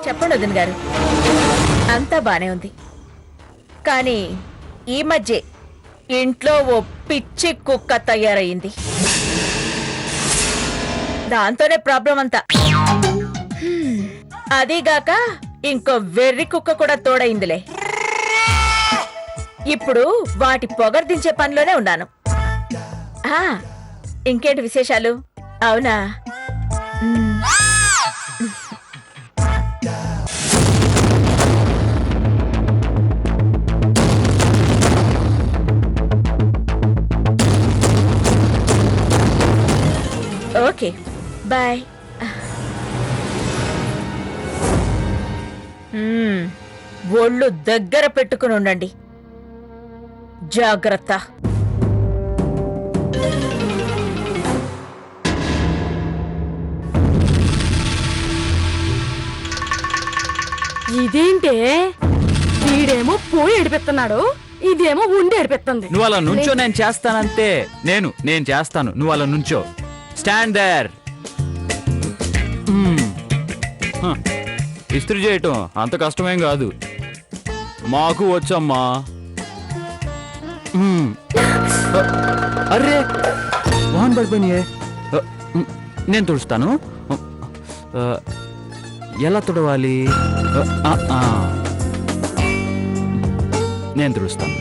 చెప్పండి వదిన గారు. అంతా బానే ఉంది, కానీ ఈ మధ్య ఇంట్లో ఓ పిచ్చి కుక్క తయారయ్యింది. దాంతోనే ప్రాబ్లం అంతా. అదీగాక ఇంకో వెర్రి కుక్క కూడా తోడైందిలే. ఇప్పుడు వాటి పొగర్దించే పనిలోనే ఉన్నాను. ఇంకేంటి విశేషాలు? అవునా? Okay, bye. ఒళ్ళు దగ్గర పెట్టుకుని ఉండండి, జాగ్రత్త. ఇదేంటే వీడేమో పోయి ఏడిపిస్తున్నాడు, ఇదేమో ఉండి ఏడిపిస్తుంది. నువ్వు అలా నుంచో, నేను చేస్తానంతే. నేను చేస్తాను, నువ్వు అలా నుంచో. Stand there. ఇస్త్రీ చేయటం అంత కష్టమేం కాదు, మాకు వచ్చమ్మా. అర్రే వాహన్ పడిపోయినాయే. నేను తుడుస్తాను. ఎలా తుడవాలి? నేను తుడుస్తాను.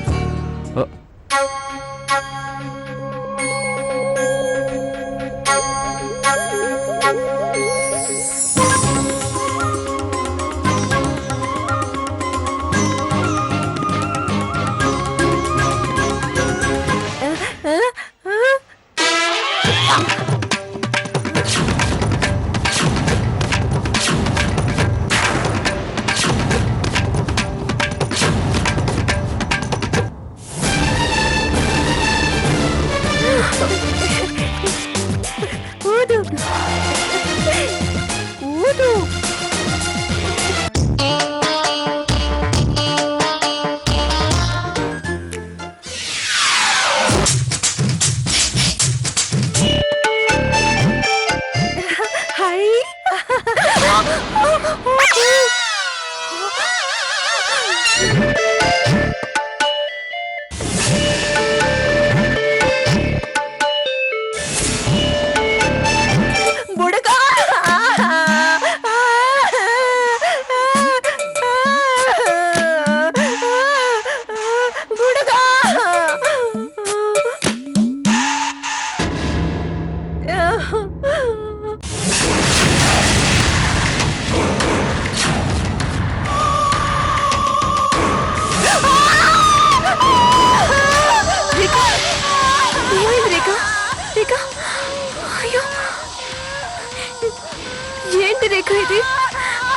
ఏంటి రేఖ ఇది?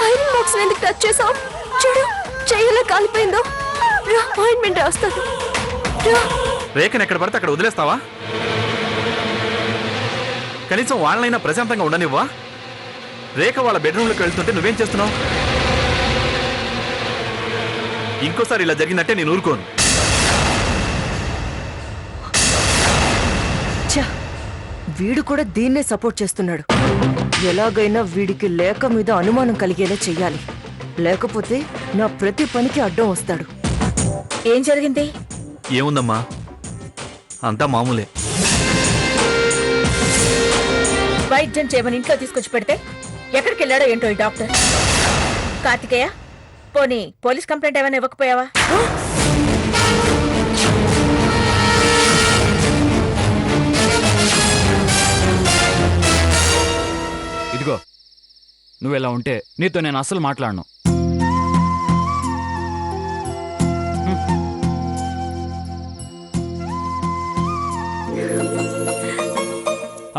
ఐరన్ బాక్స్ ఎందుకు టచ్ చేసావు? చూడు, చెయ్యలా కాలిపోయిందో. ఆయింట్మెంట్ రాస్తాను. రేఖను ఎక్కడ పడితే అక్కడ వదిలేస్తావా? కనీసం వాళ్ళనైనా ప్రశాంతంగా ఉండనివ్వా? రేఖ వాళ్ళ బెడ్రూమ్లోకి వెళ్తుంటే నువ్వేం చేస్తున్నావు? ఇంకోసారి ఇలా జరిగిందంటే నేను ఊరుకోను. వీడు కూడా దీన్నే సపోర్ట్ చేస్తున్నాడు. ఎలాగైనా వీడికి లేఖ మీద అనుమానం కలిగేలా చెయ్యాలి, లేకపోతే నా ప్రతి పనికి అడ్డం వస్తాడు. ఏం జరిగింది? ఏముందమ్మా, అంతా మామూలే. వైద్యం చేయమని ఇంట్లో తీసుకొచ్చి పెడితే ఎక్కడికి వెళ్ళాడో ఏంటో ఈ డాక్టర్. కార్తికేయ, పోనీ పోలీస్ కంప్లైంట్ ఏమైనా ఇవ్వకపోయావా? ఇదిగో, నువ్వు ఎలా ఉంటే నీతో నేను అస్సలు మాట్లాడను.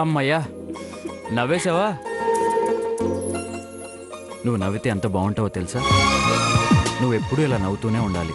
అమ్మయ్యా, నవ్వేశావా? నువ్వు నవ్వితే ఎంత బాగుంటావో తెలుసా? నువ్వు ఎప్పుడూ ఇలా నవ్వుతూనే ఉండాలి.